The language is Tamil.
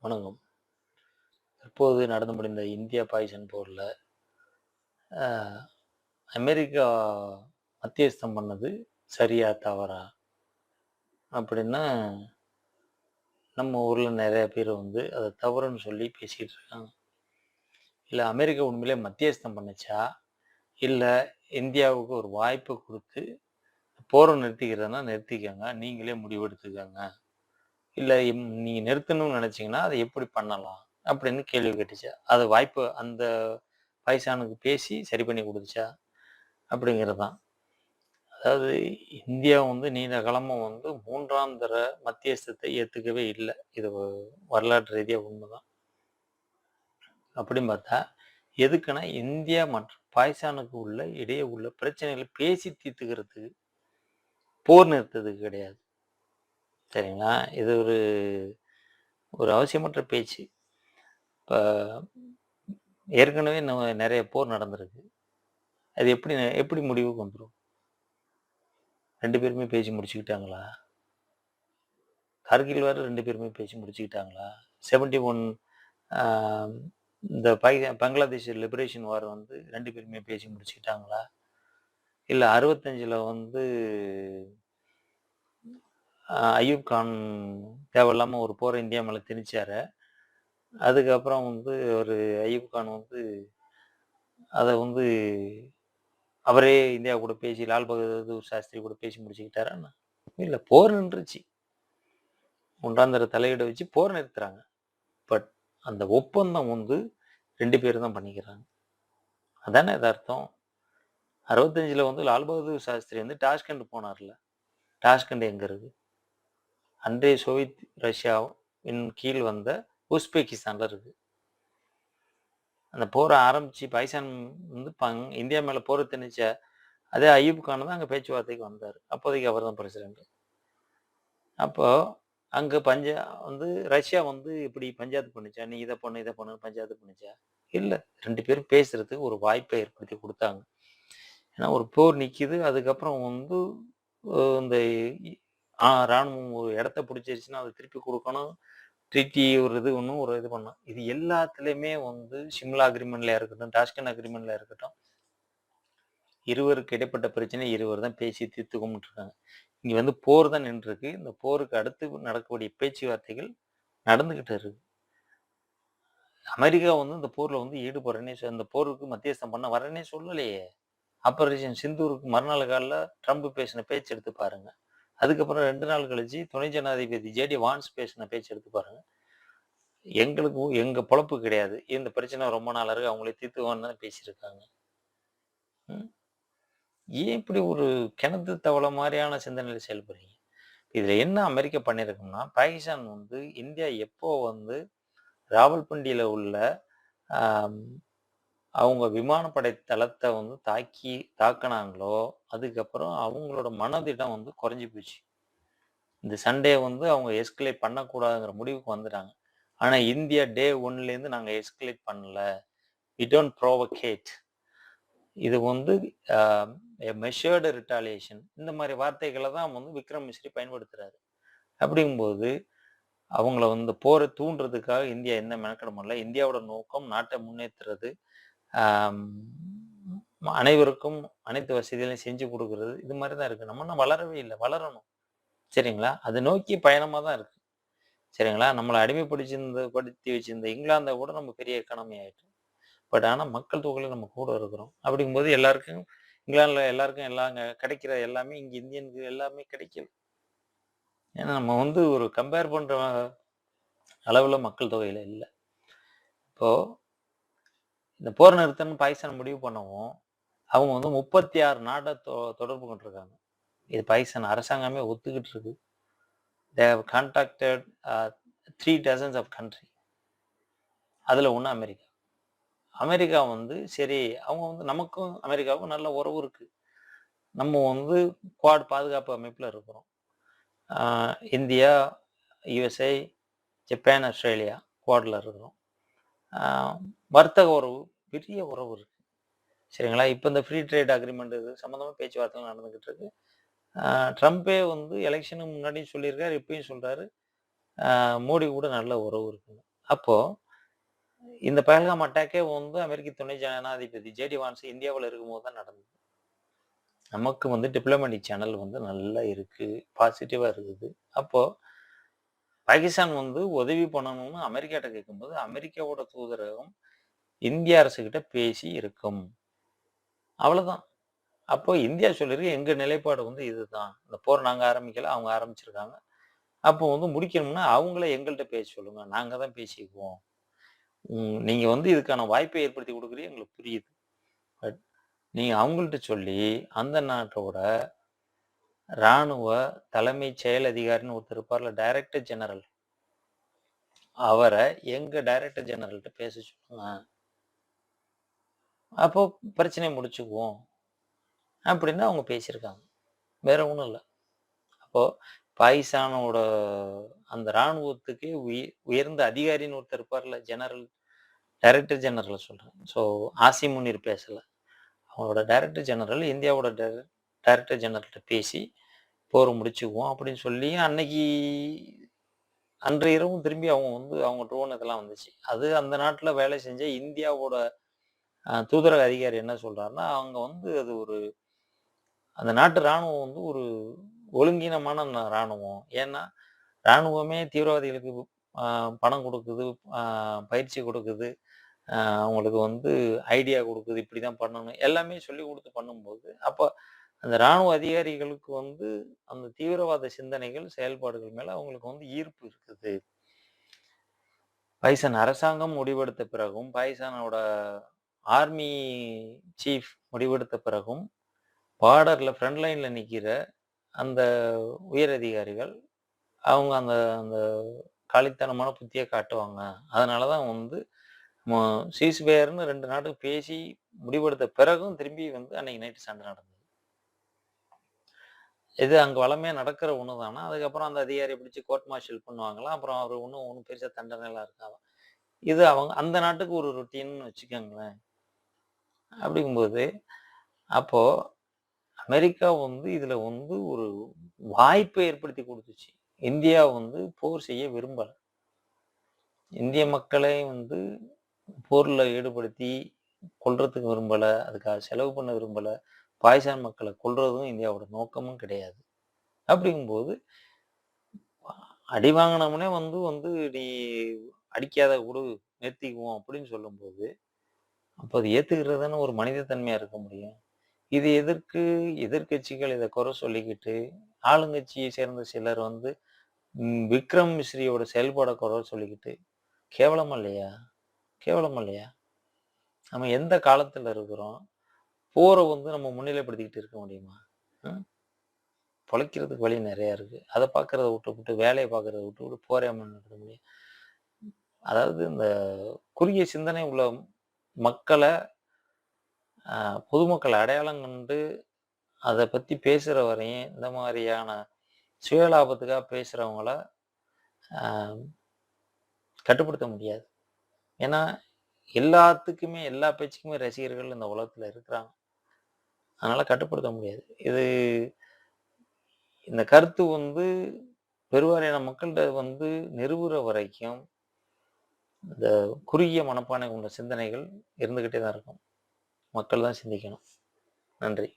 வணக்கம். தற்போது நடந்து முடிந்த இந்தியா பாகிஸ்தான் போர்ல அமெரிக்கா மத்தியஸ்தம் பண்ணது சரியா தவறா அப்படின்னா நம்ம ஊர்ல நிறைய பேர் அதை தவறுன்னு சொல்லி பேசிட்டு இருக்காங்க. இல்லை அமெரிக்கா உண்மையிலே மத்தியஸ்தம் பண்ணுச்சா, இல்லை இந்தியாவுக்கு ஒரு வாய்ப்பு கொடுத்து போரை நிறுத்திக்கிறதுனா நிறுத்திக்கங்க, நீங்களே முடிவெடுத்துக்கங்க, இல்லை நீங்க நிறுத்தணும்னு நினைச்சீங்கன்னா அதை எப்படி பண்ணலாம் அப்படின்னு கேள்வி கேட்டுச்சா, அது வாய்ப்பு அந்த பாகிஸ்தானுக்கு பேசி சரி பண்ணி கொடுத்துச்சா அப்படிங்கிறது தான். அதாவது இந்தியா நீண்ட காலமாக மூன்றாம் தர மத்தியஸ்தத்தை ஏற்றுக்கவே இல்லை. இது வரலாற்று ரீதியாக உண்மைதான். அப்படின்னு பார்த்தா எதுக்குன்னா இந்தியா மற்றும் பாகிஸ்தானுக்கு இடையே உள்ள பிரச்சனைகளை பேசி தீர்த்துக்கிறதுக்கு, போர் நிறுத்ததுக்கு கிடையாது. சரிங்களா? இது ஒரு அவசியமற்ற பேச்சு. இப்போ ஏற்கனவே நிறைய போர் நடந்திருக்கு. அது எப்படி முடிவுக்கு வந்துடும்? 2 பேருமே பேசி முடிச்சுக்கிட்டாங்களா? கார்கில் வேறு 2 பேருமே பேசி முடிச்சுக்கிட்டாங்களா? 71 இந்த பங்களாதேஷ் லிபரேஷன் வார் 2 பேருமே பேசி முடிச்சுக்கிட்டாங்களா? இல்லை 65ல் அய்யூப் கான் தேவையில்லாமல் ஒரு போரை இந்தியா மேலே திணிச்சாரு. அதுக்கப்புறம் ஒரு அய்யூப் கான் அதை அவரே இந்தியா கூட பேசி லால் பகதூர் சாஸ்திரி கூட பேசி முடிச்சுக்கிட்டாரா? இல்லை, போர் நின்றுச்சு. மூன்றாந்தர தலையிட வச்சு போர் நிறுத்துறாங்க. பட் அந்த ஒப்பந்தம் 2 பேரும் தான் பண்ணிக்கிறாங்க. அதானே இது அர்த்தம். 65ல் லால் பகதூர் சாஸ்திரி டாஷ்கண்ட் போனார்ல. டாஷ்கண்ட் எங்க இருக்கு? அன்றைய சோவியத் ரஷ்யாவின் கீழ் வந்த உஸ்பெகிஸ்தான்ல இருக்கு. அந்த போரை ஆரம்பிச்சு பாகிஸ்தான் இந்தியா மேல போரை திணிச்ச அதே அய்யூப் கான் தான் அங்க பேச்சுவார்த்தைக்கு வந்தார். அப்போதைக்கு அவர் தான் பிரசிடண்ட். அப்போ அங்க ரஷ்யா இப்படி பஞ்சாயத்து பண்ணுச்சா, நீ இதை பண்ணு பஞ்சாயத்து பண்ணுச்சா? இல்லை, 2 பேரும் பேசுறதுக்கு ஒரு வாய்ப்பை ஏற்படுத்தி கொடுத்தாங்க. ஏன்னா ஒரு போர் நிக்குது. அதுக்கப்புறம் இந்த ராணுவம் ஒரு இடத்த பிடிச்சிருச்சுன்னா அதை திருப்பி கொடுக்கணும். ட்ரீட்டி ஒரு இது பண்ணணும். இது எல்லாத்துலேயுமே சிம்லா அக்ரிமெண்ட்ல இருக்கட்டும், டாஷ்கண்ட் அக்ரிமெண்ட்ல இருக்கட்டும், இருவருக்கு இடைப்பட்ட பிரச்சனை இருவர் தான் பேசி தீர்த்து கும்பிட்டு இருக்காங்க. இங்க போர் தான் நின்றுருக்கு. இந்த போருக்கு அடுத்து நடக்கக்கூடிய பேச்சுவார்த்தைகள் நடந்துகிட்டு இருக்கு. அமெரிக்கா இந்த போர்ல ஈடுபடுறேன்னே, இந்த போருக்கு மத்தியஸ்தம் பண்ண வரேன்னே சொல்லலையே. ஆபரேஷன் சிந்தூருக்கு மறுநாள் காலில் ட்ரம்ப் பேசின பேச்சு எடுத்து பாருங்க. அதுக்கப்புறம் 2 நாள் கழிச்சு துணை ஜனாதிபதி ஜேடி வான்ஸ் பேசின பேச்சு எடுத்து பாருங்க. எங்க பொழப்பு கிடையாது, இந்த பிரச்சனை ரொம்ப நாள் இருக்கு, அவங்களே தீர்த்துவான்னு தான் பேசியிருக்காங்க. ஏன் இப்படி ஒரு கிணத்து தவளை மாதிரியான சிந்தனையில் செயல்படுறீங்க? இதுல என்ன அமெரிக்கா பண்ணியிருக்கோம்னா, பாகிஸ்தான் இந்தியா எப்போ ராவல்பிண்டியில உள்ள அவங்க விமானப்படை தளத்தை தாக்கினாங்களோ, அதுக்கப்புறம் அவங்களோட மனதிடம் குறைஞ்சி போச்சு. இந்த சண்டே அவங்க எஸ்கலேட் பண்ணக்கூடாதுங்கிற முடிவுக்கு வந்துட்டாங்க. ஆனா இந்தியா டே 1லேருந்து நாங்க எஸ்கலேட் பண்ணல, வி டோன்ட் ப்ரோவகேட், இது மெஷர்டு ரிட்டாலியேஷன், இந்த மாதிரி வார்த்தைகளை தான் விக்ரம் மிஸ்ரி பயன்படுத்துறாரு. அப்படிங்கும்போது அவங்கள போரை தூண்டுறதுக்காக இந்தியா என்ன மெனக்கட முடியல. இந்தியாவோட நோக்கம் நாட்டை முன்னேற்றுறது, அனைவருக்கும் அனைத்து வசதிகளையும் செஞ்சு கொடுக்கறது, இது மாதிரி தான் இருக்கு. நம்ம வளரவே இல்லை, வளரணும். சரிங்களா? அது நோக்கி பயணமா தான் இருக்கு. சரிங்களா? நம்மளை படுத்தி வச்சிருந்த இங்கிலாந்தை கூட நம்ம பெரிய எக்கானமி ஆயிட்டோம். பட் ஆனா மக்கள் தொகையில நம்ம கூட இருக்கிறோம். அப்படிங்கும்போது எல்லாருக்கும் இங்கிலாந்துல எல்லாருக்கும் எல்லாம் கிடைக்கிற எல்லாமே இங்க இந்தியனுக்கு எல்லாமே கிடைக்கல. ஏன்னா நம்ம ஒரு கம்பேர் பண்ற அளவுல மக்கள் தொகையில இல்லை. இப்போ இந்த போர் நிறுத்தம்னு பாகிஸ்தான் முடிவு பண்ணவும் அவங்க 36 நாட்டை தொடர்பு கொண்டிருக்காங்க. இது பாகிஸ்தான் அரசாங்கமே ஒத்துக்கிட்டு இருக்கு. They have contacted 3 dozens of country. அதுல ஒண்ணு அமெரிக்கா. அமெரிக்கா சரி, அவங்க நமக்கும் அமெரிக்காவுக்கும் நல்ல உறவு இருக்கு. நம்ம குவாட் பாதுகாப்பு அமைப்புல இருக்கிறோம். இந்தியா, யுஎஸ்ஏ, ஜப்பான், ஆஸ்திரேலியா குவாட்ல இருக்கிறோம். வர்த்தக உறவு, பெரிய உறவு இருக்கு. சரிங்களா? இப்போ இந்த ஃப்ரீ ட்ரேட் அக்ரிமெண்ட் இது சம்மந்தமாக பேச்சுவார்த்தை நடந்துகிட்டு இருக்கு. ட்ரம்ப்பே எலெக்ஷனுக்கு முன்னாடியும் சொல்லியிருக்காரு, இப்பயும் சொல்றாரு, மோடி கூட நல்ல உறவு இருக்குங்க. அப்போ இந்த பஹல்காம் அட்டாக்கே வந்து அமெரிக்க துணை ஜனாதிபதி ஜேடி வான்ஸ் இந்தியாவுல இருக்கும்போது தான் நடந்தது. நமக்கு வந்து டிப்ளமேட்டிக் சேனல் வந்து நல்லா இருக்கு. பாசிட்டிவா இருக்குது. அப்போ பாகிஸ்தான் வந்து உதவி பண்ணணும்னு அமெரிக்காட்ட கேட்கும்போது, அமெரிக்காவோட தூதரகம் இந்திய அரசுகிட்ட பேசி இருக்கும். அவ்வளவுதான். அப்போ இந்தியா சொல்லிருக்கு, எங்க நிலைப்பாடு வந்து இதுதான். இந்த போர் நாங்க ஆரம்பிக்கல, அவங்க ஆரம்பிச்சிருக்காங்க. அப்போ வந்து முடிக்கணும்னா, அவங்கள எங்கள்ட்ட பேச சொல்லுங்க. நாங்க தான் பேசிக்குவோம். நீங்க வந்து இதுக்கான வாய்ப்பை ஏற்படுத்தி குடுக்குறீங்க எங்களுக்கு புரியுது. பட் நீங்க அவங்கள்ட்ட சொல்லி, அந்த நாட்டோட ராணுவ தலைமைச் செயல் அதிகாரின்னு ஒருத்தர் இருப்பார்ல, டைரக்டர் ஜெனரல். அவர எங்க டைரக்டர் ஜெனரல்ட்ட பேச சொல்லுங்க. அப்போ பிரச்சனைய முடிச்சுக்குவோம். அப்படின்னு அவங்க பேசியிருக்காங்க. வேற ஒண்ணும் இல்ல. அப்போ பாகிஸ்தானோட அந்த ராணுவத்துக்கு உயர்ந்த அதிகாரின்னு ஒருத்தர் இருப்பார்ல, ஜெனரல் டைரக்டர் ஜெனரல் சொல்றேன். ஸோ ஆசிம் முனீர் பேசல. அவங்களோட டைரக்டர் ஜெனரல் இந்தியாவோட டைரக்டர் ஜெனரல்ட்ட பேசி போரை முடிச்சுக்குவோம் அப்படின்னு சொல்லி அன்னைக்கு அன்றைய இரவும் திரும்பி அவங்க வந்து அவங்க ட்ரோன் இதெல்லாம் வந்துச்சு. அது அந்த நாட்டுல வேலை செஞ்ச இந்தியாவோட தூதரக அதிகாரி என்ன சொல்றாருன்னா, அவங்க வந்து அது ஒரு அந்த நாட்டு ராணுவம் வந்து ஒரு ஒழுங்கீனமான ராணுவம். ஏன்னா, ராணுவமே தீவிரவாதிகளுக்கு பணம் குடுக்குது, பயிற்சி குடுக்குது, அவங்களுக்கு வந்து ஐடியா குடுக்குது, இப்படிதான் பண்ணணும். எல்லாமே சொல்லிக் குடுத்து பண்ணும்போது, அப்ப அந்த ராணுவ அதிகாரிகளுக்கு வந்து அந்த தீவிரவாத சிந்தனைகள், செயல்பாடுகள் மேல அவங்களுக்கு வந்து ஈர்ப்பு இருக்குது. பாகிஸ்தான் அரசாங்கம் முடிவெடுத்த பிறகும், பாகிஸ்தானோட ஆர்மி சீஃப் முடிவெடுத்த பிறகும், பார்டர்ல ஃப்ரண்ட் லைன்ல நிக்கிற அந்த உயர் அதிகாரிகள், அவங்க அந்த அந்த காலித்தனமான புத்திய காட்டுவாங்க. அதனால தான் வந்து ம சீஸ்ஃபயர்ன்னு 2 நாட்டுக்கு பேசி முடிவெடுத்த பிறகும் திரும்பி வந்து அன்னைக்கு நைட்டு சண்டை நடந்தது. இது அங்க வழமையா நடக்கிற ஒண்ணு தானா, அதுக்கப்புறம் அந்த அதிகாரிய பிடிச்சு கோர்ட் மார்ஷல் பண்ணுவாங்களாம். அப்புறம் அவரு ஒண்ணும் பெருசா தண்டனைலாம் இருக்காதாம். இது அவங்க அந்த நாட்டுக்கு ஒரு ரொட்டீன்னு வச்சுக்கோங்களேன். அப்படிங்கும்போது, அப்போ அமெரிக்கா வந்து இதுல வந்து ஒரு வாய்ப்பை ஏற்படுத்தி குடுத்துச்சு. இந்தியா வந்து போர் செய்ய விரும்பல. இந்திய மக்களை வந்து போர்ல ஈடுபடுத்தி கொல்றதுக்கு விரும்பல. அதுக்காக செலவு பண்ண விரும்பல. பாகிஸ்தான் மக்கள கொல்றதும் இந்தியாவோட நோக்கமும் கிடையாது. அப்படிங்கும்போது, அடி வாங்குனவனே வந்து வந்து "நீ அடிக்காத குடு, நிறுத்திக்குவோம்" அப்படின்னு சொல்லும்போது, அப்ப அது ஏத்துக்கிறது தானே ஒரு மனித தன்மையா இருக்க முடியும். இது எதற்கு எதிர்க்கட்சிகள் இத குறை சொல்லிக்கிட்டு, ஆளுங்கட்சியை சேர்ந்த சிலர் வந்து விக்ரம் மிஸ்ரியோட செயல்பாட குறை சொல்லிக்கிட்டு, கேவலமா இல்லையா? கேவலமா இல்லையா? நம்ம எந்த காலத்துல இருக்கிறோம்? போர வந்து நம்ம முன்னிலைப்படுத்திக்கிட்டு இருக்க முடியுமா? ம். பொழைக்கிறதுக்கு வழி நெறைய இருக்கு. அத பார்க்கிறத விட்டுப்புட்டு, வேலைய பார்க்கிறத விட்டுப்புட்டு போரே முன்னெடுக்க முடியும். அதாவது இந்த குறுகிய சிந்தனை உள்ள மக்கள, அ பொதுமக்கள் அடையாளம் கண்டு அத பத்தி பேசுற வரையும், இந்த மாரியான சுயலாபத்துக்காக பேசுறவங்கள அ கட்டுப்படுத்த முடியாது. ஏன்னா, எல்லாத்துக்குமே, எல்லா பேச்சுக்குமே ரசிகர்கள் இந்த உலகத்துல இருக்கிறாங்க. அதனால கட்டுப்படுத்த முடியாது. இந்த கருத்து வந்து பெருவாரியான மக்கள்ட்ட வந்து நிறுவுற வரைக்கும், இந்த குறுகிய மனப்பான்மை கொண்ட சிந்தனைகள் இருந்துகிட்டே தான் இருக்கும். மக்கள் தான் சிந்திக்கணும். நன்றி.